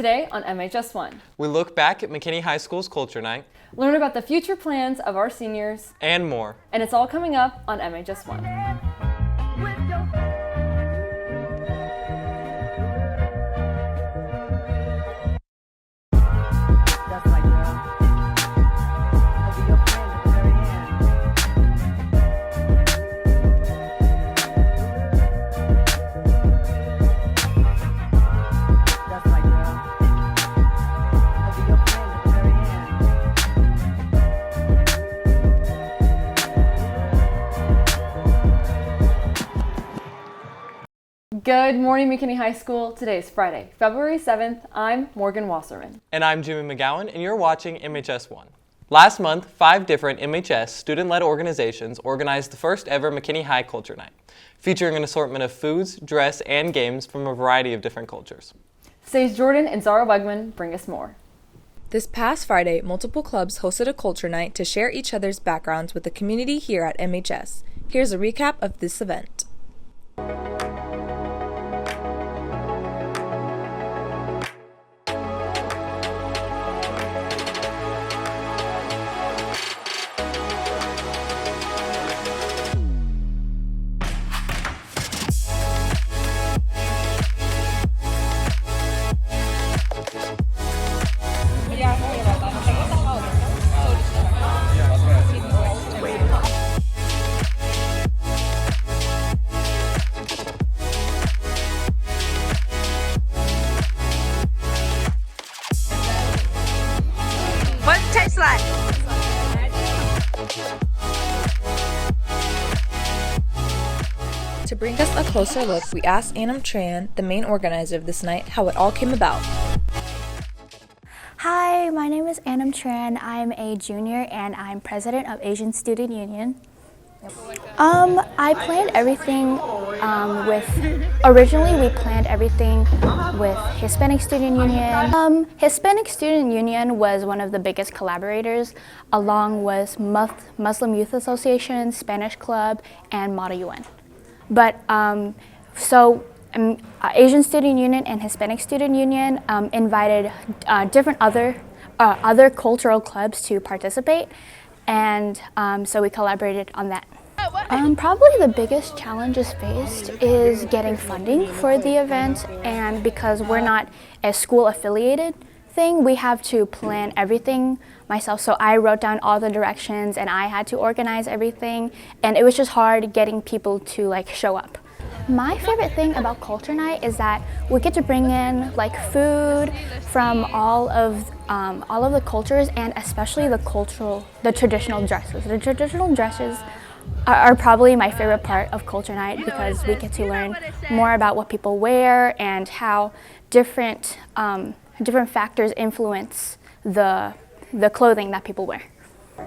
Today on MHS1, we look back at McKinney High School's Culture Night, learn about the future plans of our seniors, and more. And it's all coming up on MHS1. Good morning, McKinney High School. Today is Friday, February 7th. I'm Morgan Wasserman. And I'm Jimmy McGowan, and you're watching MHS1. Last month, 5 different MHS student-led organizations organized the first ever McKinney High Culture Night, featuring an assortment of foods, dress, and games from a variety of different cultures. Sage Jordan and Zara Wegman bring us more. This past Friday, multiple clubs hosted a culture night to share each other's backgrounds with the community here at MHS. Here's a recap of this event. What it tastes like? To bring us a closer look, we asked Annam Tran, the main organizer of this night, how it all came about. Hi, my name is Annam Tran. I'm a junior and I'm president of Asian Student Union. I planned everything originally we planned everything with Hispanic Student Union. Hispanic Student Union was one of the biggest collaborators, along with Muslim Youth Association, Spanish Club, and Model UN. But Asian Student Union and Hispanic Student Union invited different other cultural clubs to participate, and so we collaborated on that. Probably the biggest challenges faced is getting funding for the event, and because we're not a school affiliated thing, we have to plan everything myself. So I wrote down all the directions and I had to organize everything, and it was just hard getting people to show up. My favorite thing about Culture Night is that we get to bring in food from all of the cultures, and especially the traditional dresses. The traditional dresses are probably my favorite part of Culture Night because we get to learn more about what people wear and how different factors influence the clothing that people wear.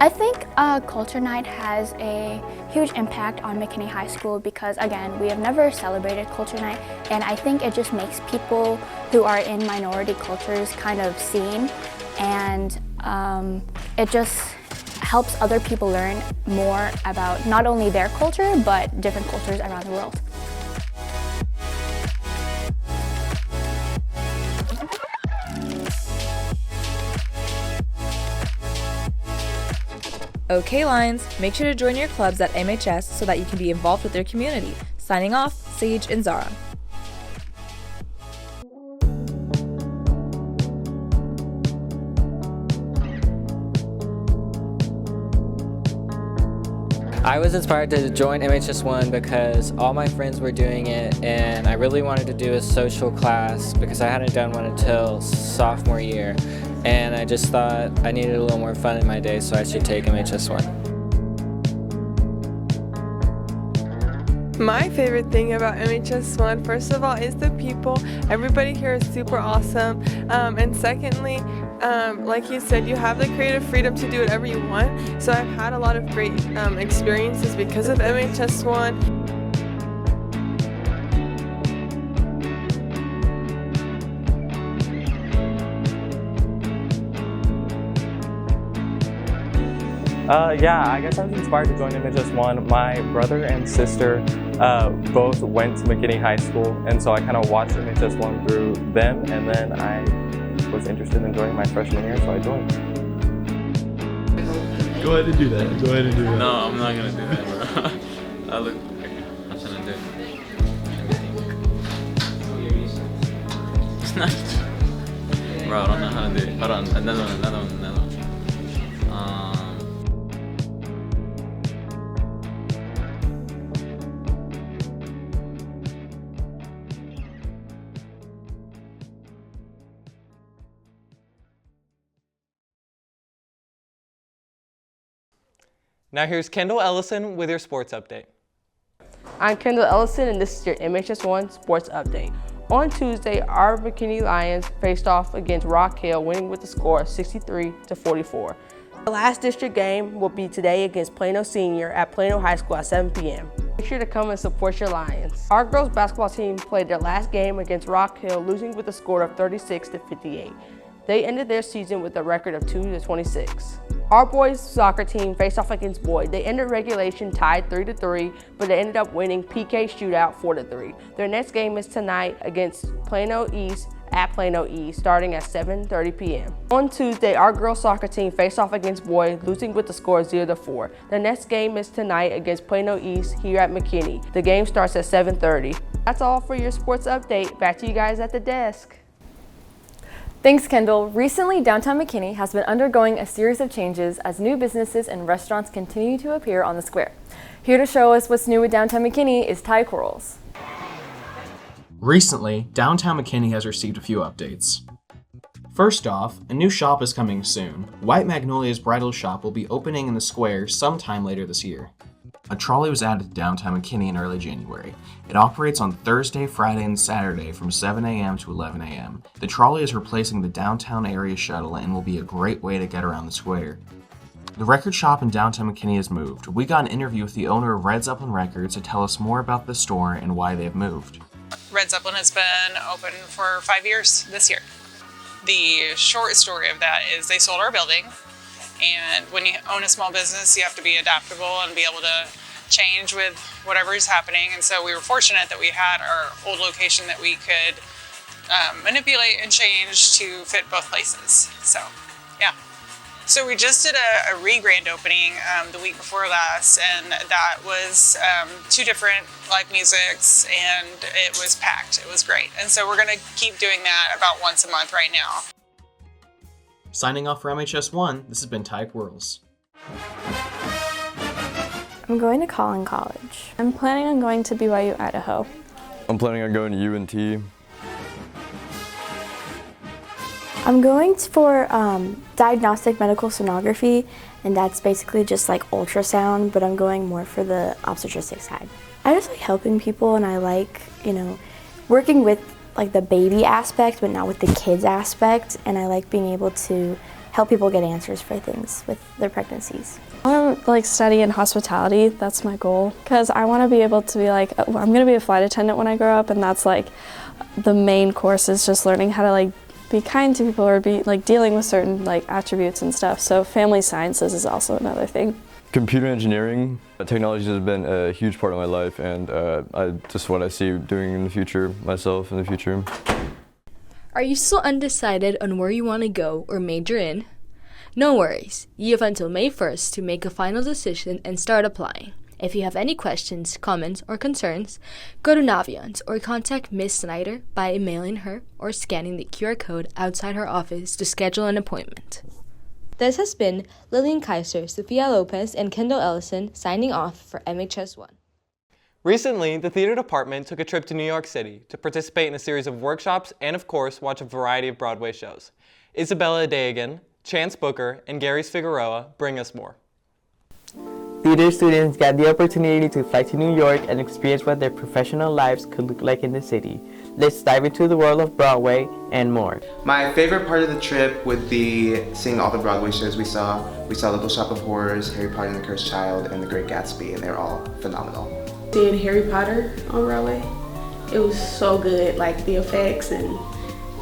I think Culture Night has a huge impact on McKinney High School because, again, we have never celebrated Culture Night, and I think it just makes people who are in minority cultures kind of seen, and it just helps other people learn more about not only their culture, but different cultures around the world. Okay, Lions, make sure to join your clubs at MHS so that you can be involved with your community. Signing off, Sage and Zara. I was inspired to join MHS1 because all my friends were doing it, and I really wanted to do a social class because I hadn't done one until sophomore year, and I just thought I needed a little more fun in my day, so I should take MHS1. My favorite thing about MHS1, first of all, is the people. Everybody here is super awesome, and secondly, like you said, you have the creative freedom to do whatever you want. So I've had a lot of great experiences because of MHS1. Yeah, I guess I was inspired to join MHS1. My brother and sister both went to McKinney High School, and so I kind of watched MHS1 through them, and then I was interested in joining my freshman year, so I joined. Go ahead and do that. Go ahead and do that. No, I'm not gonna do that, bro. I look. I'm trying to do it. It's not. Bro, I don't know how to do it. Hold on, another one. Now here's Kendall Ellison with your sports update. I'm Kendall Ellison, and this is your MHS1 Sports Update. On Tuesday, our McKinney Lions faced off against Rock Hill, winning with the score of 63-44. The last district game will be today against Plano Senior at Plano High School at 7 p.m. Make sure to come and support your Lions. Our girls basketball team played their last game against Rock Hill, losing with a score of 36-58. They ended their season with a record of 2-26. Our boys soccer team faced off against Boyd. They ended regulation tied 3-3, but they ended up winning PK shootout 4-3. Their next game is tonight against Plano East at Plano East, starting at 7:30 p.m. On Tuesday, our girls soccer team faced off against Boyd, losing with the score 0-4. Their next game is tonight against Plano East here at McKinney. The game starts at 7:30. That's all for your sports update. Back to you guys at the desk. Thanks, Kendall. Recently, downtown McKinney has been undergoing a series of changes as new businesses and restaurants continue to appear on the square. Here to show us what's new with downtown McKinney is Ty Quarles. Recently, downtown McKinney has received a few updates. First off, a new shop is coming soon. White Magnolia's Bridal Shop will be opening in the square sometime later this year. A trolley was added to downtown McKinney in early January. It operates on Thursday, Friday, and Saturday from 7 a.m. to 11 a.m. The trolley is replacing the downtown area shuttle and will be a great way to get around the square. The record shop in downtown McKinney has moved. We got an interview with the owner of Red Zeppelin Records to tell us more about the store and why they've moved. Red Zeppelin has been open for 5 years this year. The short story of that is they sold our building, and when you own a small business, you have to be adaptable and be able to change with whatever is happening. And so we were fortunate that we had our old location that we could manipulate and change to fit both places. So, yeah. So we just did a re-grand opening the week before last, and that was 2 different live musics, and it was packed. It was great. And so we're gonna keep doing that about once a month right now. Signing off for MHS1, this has been Ty Quarles. I'm going to Collin College. I'm planning on going to BYU, Idaho. I'm planning on going to UNT. I'm going for diagnostic medical sonography, and that's basically just like ultrasound, but I'm going more for the obstetric side. I just like helping people, and I like, working with like the baby aspect, but not with the kids aspect, and I like being able to help people get answers for things with their pregnancies. I want to study in hospitality. That's my goal, because I want to be able to be I'm going to be a flight attendant when I grow up, and that's like the main course is just learning how to be kind to people or be dealing with certain attributes and stuff. So family sciences is also another thing. Computer engineering, technology has been a huge part of my life, and just what I see doing in the future, myself in the future. Are you still undecided on where you want to go or major in? No worries, you have until May 1st to make a final decision and start applying. If you have any questions, comments, or concerns, go to Naviance or contact Ms. Snyder by emailing her or scanning the QR code outside her office to schedule an appointment. This has been Lillian Kaiser, Sophia Lopez, and Kendall Ellison signing off for MHS1. Recently, the theater department took a trip to New York City to participate in a series of workshops and, of course, watch a variety of Broadway shows. Isabella Dagan, Chance Booker, and Gary's Figueroa bring us more. Theater students got the opportunity to fly to New York and experience what their professional lives could look like in the city. Let's dive into the world of Broadway and more. My favorite part of the trip would be seeing all the Broadway shows we saw. We saw Little Shop of Horrors, Harry Potter and the Cursed Child, and The Great Gatsby, and they're all phenomenal. Seeing Harry Potter on Broadway, it was so good. The effects and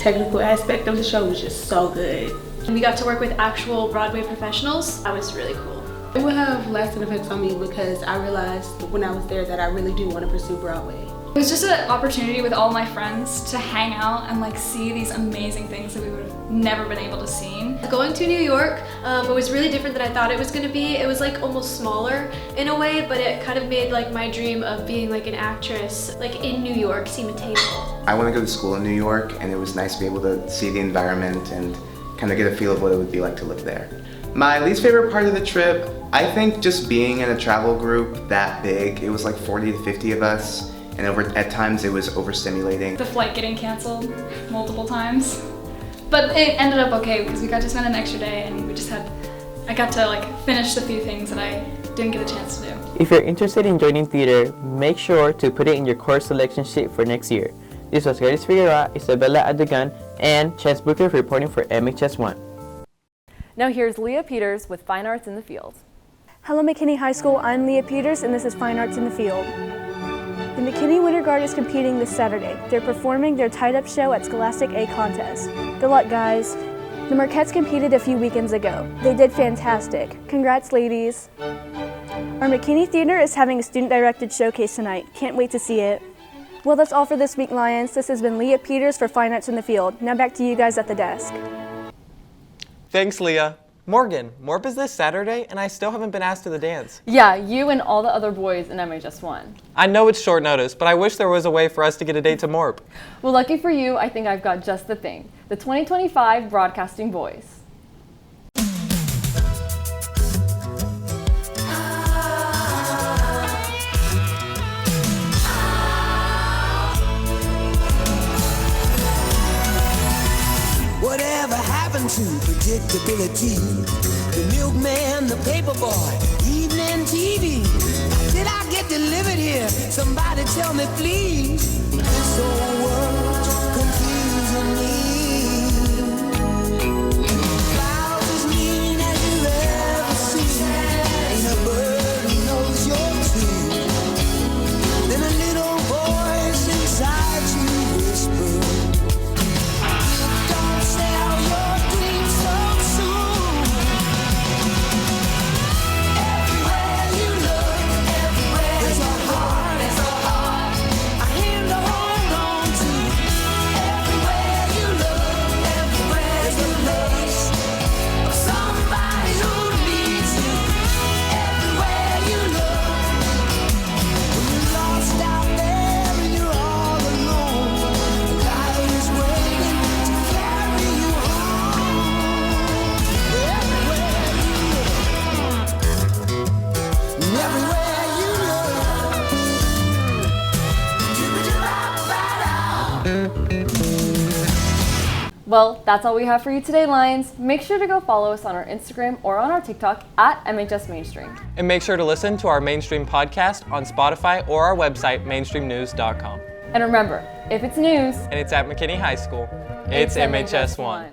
technical aspect of the show was just so good. We got to work with actual Broadway professionals. That was really cool. It will have lasting effects on me because I realized when I was there that I really do want to pursue Broadway. It was just an opportunity with all my friends to hang out and like see these amazing things that we would have never been able to see. Going to New York, it was really different than I thought it was going to be. It was like almost smaller in a way, but it kind of made like my dream of being like an actress like in New York seem attainable. I want to go to school in New York, and it was nice to be able to see the environment and kind of get a feel of what it would be like to live there. My least favorite part of the trip, I think just being in a travel group that big. It was like 40 to 50 of us. And at times it was overstimulating. The flight getting canceled multiple times. But it ended up okay because we got to spend an extra day and I got to like finish the few things that I didn't get a chance to do. If you're interested in joining theater, make sure to put it in your course selection sheet for next year. This was Gladys Figueroa, Isabella Adugan, and Chance Booker reporting for MHS1. Now here's Leah Peters with Fine Arts in the Field. Hello McKinney High School, I'm Leah Peters and this is Fine Arts in the Field. The McKinney Winter Guard is competing this Saturday. They're performing their tied-up show at Scholastic A Contest. Good luck, guys. The Marquettes competed a few weekends ago. They did fantastic. Congrats, ladies. Our McKinney Theater is having a student-directed showcase tonight. Can't wait to see it. Well, that's all for this week, Lions. This has been Leah Peters for Fine Arts in the Field. Now back to you guys at the desk. Thanks, Leah. Morgan, Morp is this Saturday, and I still haven't been asked to the dance. Yeah, you and all the other boys in MHS1. I know it's short notice, but I wish there was a way for us to get a date to Morp. Well, lucky for you, I think I've got just the thing. The 2025 Broadcasting Boys. Whatever happened to predictability? The milkman, the paperboy, evening TV. Did I get delivered here? Somebody tell me, please. This whole world's confusing me. Clouds as mean as you've ever seen. Ain't a bird who knows your tune. Then a little voice inside you whispers. Sell your dreams so soon. Everywhere you look, everywhere there's a heart, a hand to hold on to. Everywhere you look, everywhere there's a place of somebody who needs you. Everywhere you look, when you're lost out there and you're all alone, life is waiting to carry you home. Everywhere you look, everywhere you look. Well, that's all we have for you today, Lions. Make sure to go follow us on our Instagram or on our TikTok at MHS Mainstream. And make sure to listen to our Mainstream podcast on Spotify or our website, mainstreamnews.com. And remember, if it's news and it's at McKinney High School, it's MHS1.